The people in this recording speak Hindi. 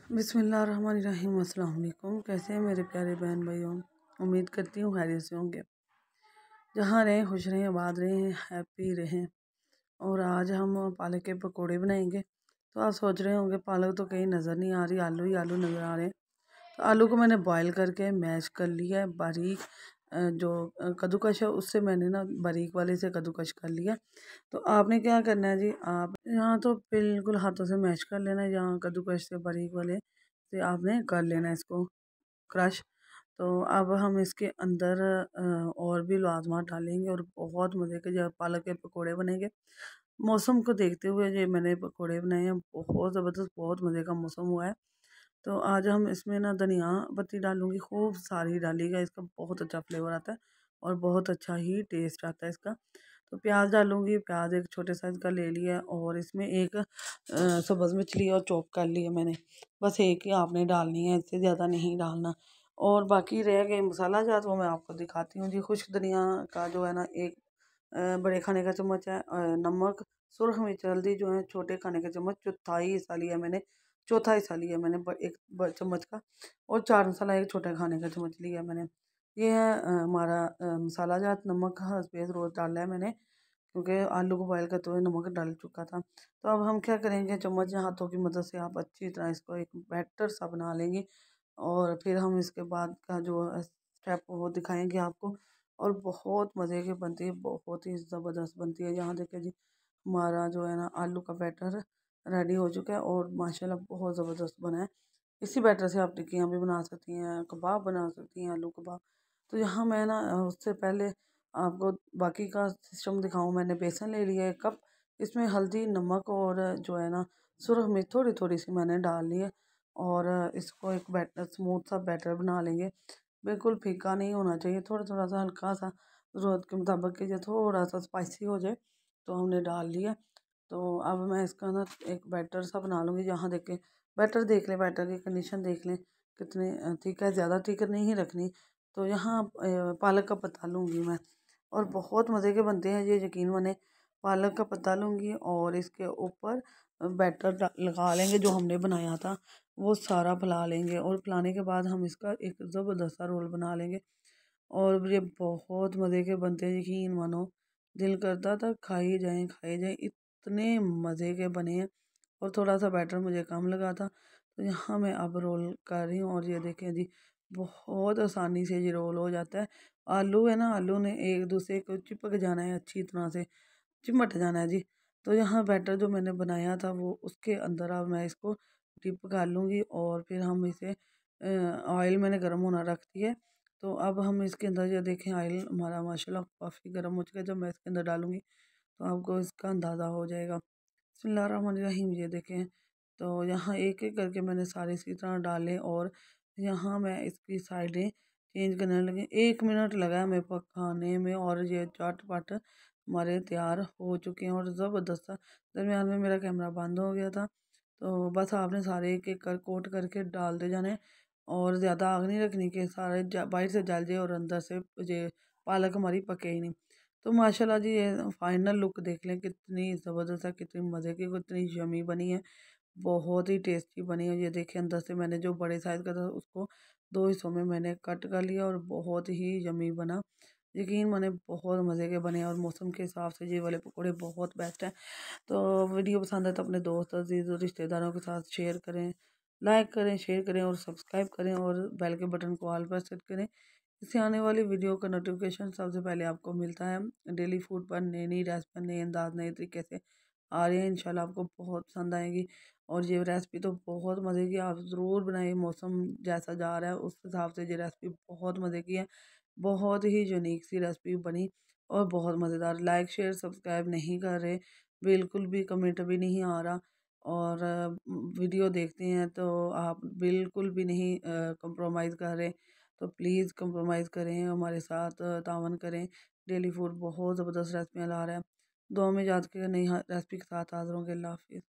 बिस्मिल्लाहिर्रहमानिर्रहीम। अस्सलाम वालेकुम। कैसे हैं मेरे प्यारे बहन भाइयों? उम्मीद करती हूँ खैरियत से होंगे। जहाँ रहें खुश रहें, आबाद रहें, हैप्पी रहें। और आज हम पालक के पकोड़े बनाएंगे। तो आप सोच रहे होंगे पालक तो कहीं नज़र नहीं आ रही, आलू ही आलू नज़र आ रहे हैं। तो आलू को मैंने बॉयल करके मैश कर लिया है बारीक। जो कद्दूकश है उससे मैंने ना बारीक वाले से कद्दूकश कर लिया। तो आपने क्या करना है जी, आप यहाँ तो बिल्कुल हाथों से मैश कर लेना है, यहाँ कद्दूकश से बारीक वाले से आपने कर लेना है इसको क्रश। तो अब हम इसके अंदर और भी लाजमात डालेंगे और बहुत मज़े के जो पालक के पकोड़े बनेंगे। मौसम को देखते हुए ये मैंने पकोड़े बनाए हैं, बहुत ज़बरदस्त, बहुत मज़े का मौसम हुआ है। तो आज हम इसमें ना धनिया पत्ती डालूंगी, खूब सारी डालिएगा, इसका बहुत अच्छा फ्लेवर आता है और बहुत अच्छा ही टेस्ट आता है इसका। तो प्याज डालूंगी, प्याज एक छोटे साइज़ का ले लिया और इसमें एक सब्ज़ मिर्च ली और चॉप कर लिया मैंने। बस एक ही आपने डालनी है, इससे ज़्यादा नहीं डालना। और बाकी रह गए मसाला जात, वो मैं आपको दिखाती हूँ जी। खुश्क धनिया का जो है ना एक बड़े खाने का चम्मच है। नमक, सुरख मिर्च, हल्दी जो है छोटे खाने का चम्मच, चौथाई हिस्सा लिया मैंने, चौथा हिस्सा लिया मैंने एक चम्मच का। और चाट मसाला एक छोटे खाने का चम्मच लिया मैंने। ये है हमारा मसाला जात। नमक का हस्बे रोज़ डाला है मैंने, क्योंकि आलू को बॉयल करते हुए नमक डाल चुका था। तो अब हम क्या करेंगे, चम्मच या हाथों की मदद से आप अच्छी तरह इसको एक बैटर सा बना लेंगे। और फिर हम इसके बाद का जो स्टेप वो दिखाएंगे आपको। और बहुत मज़े की बनती है, बहुत ही ज़बरदस्त बनती है। यहाँ देखिए जी, हमारा जो है ना आलू का बैटर रेडी हो चुका है और माशाल्लाह बहुत ज़बरदस्त बना है। इसी बैटर से आप टिक्कियाँ भी बना सकती हैं, कबाब बना सकती हैं, आलू कबाब। तो यहाँ मैं ना उससे पहले आपको बाकी का सिस्टम दिखाऊँ। मैंने बेसन ले लिया है कप, इसमें हल्दी, नमक और जो है ना सुरख मिर्च थोड़ी थोड़ी सी मैंने डाल ली है। और इसको एक बैटर, स्मूथ सा बैटर बना लेंगे। बिल्कुल फीका नहीं होना चाहिए, थोड़ा थोड़ा सा हल्का सा ज़रूरत के मुताबिक कि जो थोड़ा सा स्पाइसी हो जाए तो हमने डाल लिया। तो अब मैं इसका ना एक बैटर सा बना लूँगी। जहाँ देखें बैटर देख लें, बैटर की कंडीशन देख लें कितने ठीक है, ज़्यादा ठीक नहीं रखनी। तो यहाँ पालक का पत्ता लूँगी मैं और बहुत मज़े के बनते हैं ये, यकीन माने। पालक का पत्ता लूँगी और इसके ऊपर बैटर लगा लेंगे जो हमने बनाया था, वो सारा फैला लेंगे। और फैलाने के बाद हम इसका एक ज़बरदस्त सा रोल बना लेंगे और ये बहुत मज़े के बनते हैं, यकीन मानो। दिल करता था खाए जाएं, इतने मज़े के बने हैं। और थोड़ा सा बैटर मुझे कम लगा था, तो यहाँ मैं अब रोल कर रही हूँ। और ये देखें जी, बहुत आसानी से ये रोल हो जाता है। आलू है ना, आलू ने एक दूसरे को चिपक जाना है, अच्छी तरह से चिमट जाना है जी। तो यहाँ बैटर जो मैंने बनाया था वो उसके अंदर अब मैं इसको डिप कर लूँगी। और फिर हम इसे ऑयल मैंने गर्म होना रख दिया है। तो अब हम इसके अंदर जो देखें, ऑयल हमारा माशाल्लाह काफ़ी गर्म हो चुका है। जब मैं इसके अंदर डालूँगी तो आपको इसका अंदाज़ा हो जाएगा। बिस्मिल्लाहिर्रहमानिर्रहीम। ये देखें, तो यहाँ एक एक करके मैंने सारे इसी तरह डाले और यहाँ मैं इसकी साइडें चेंज करने लगी। 1 मिनट लगा हमें पकाने में और ये चटपट हमारे तैयार हो चुके हैं और ज़बरदस्त। दरमियान में मेरा कैमरा बंद हो गया था। तो बस आपने सारे एक एक कर कोट करके डालते जाने और ज़्यादा आग नहीं रखनी कि सारे बाहर से जल जाए और अंदर से ये पालक हमारी पके ही नहीं। तो माशाल्लाह जी, ये फाइनल लुक देख लें, कितनी ज़बरदस्त है, कितनी मज़े की, कितनी यमी बनी है, बहुत ही टेस्टी बनी है। ये देखिए, अंदर से मैंने जो बड़े साइज़ का था उसको 2 हिस्सों में मैंने कट कर लिया और बहुत ही यमी बना, यकीन माने बहुत मज़े के बने। और मौसम के हिसाब से ये वाले पकौड़े बहुत बेस्ट हैं। तो वीडियो पसंद है तो अपने दोस्त, अजीज़ और रिश्तेदारों के साथ शेयर करें, लाइक करें, शेयर करें और सब्सक्राइब करें और बेल के बटन को ऑल पर सेट करें। इससे आने वाली वीडियो का नोटिफिकेशन सबसे पहले आपको मिलता है। डेली फूड पर नई नई रेसिपी, नए अंदाज, नए तरीके से आ रही है। इंशाल्लाह आपको बहुत पसंद आएगी। और ये रेसिपी तो बहुत मज़े की, आप ज़रूर बनाइए। मौसम जैसा जा रहा है उस हिसाब से ये रेसिपी बहुत मज़े की है, बहुत ही यूनिक सी रेसिपी बनी और बहुत मज़ेदार। लाइक शेयर सब्सक्राइब नहीं कर रहे, बिल्कुल भी कमेंट भी नहीं आ रहा। और वीडियो देखते हैं तो आप बिल्कुल भी नहीं कंप्रोमाइज़ कर रहे। तो प्लीज़ कंप्रोमाइज़ करें, हमारे साथ तावन करें। डेली फूड बहुत ज़बरदस्त रेसिपियाँ ला रहा है। दुआ में याद करें, नई रेसिपी के साथ हाज़िर होंगे। अल्लाह हाफ़िज़।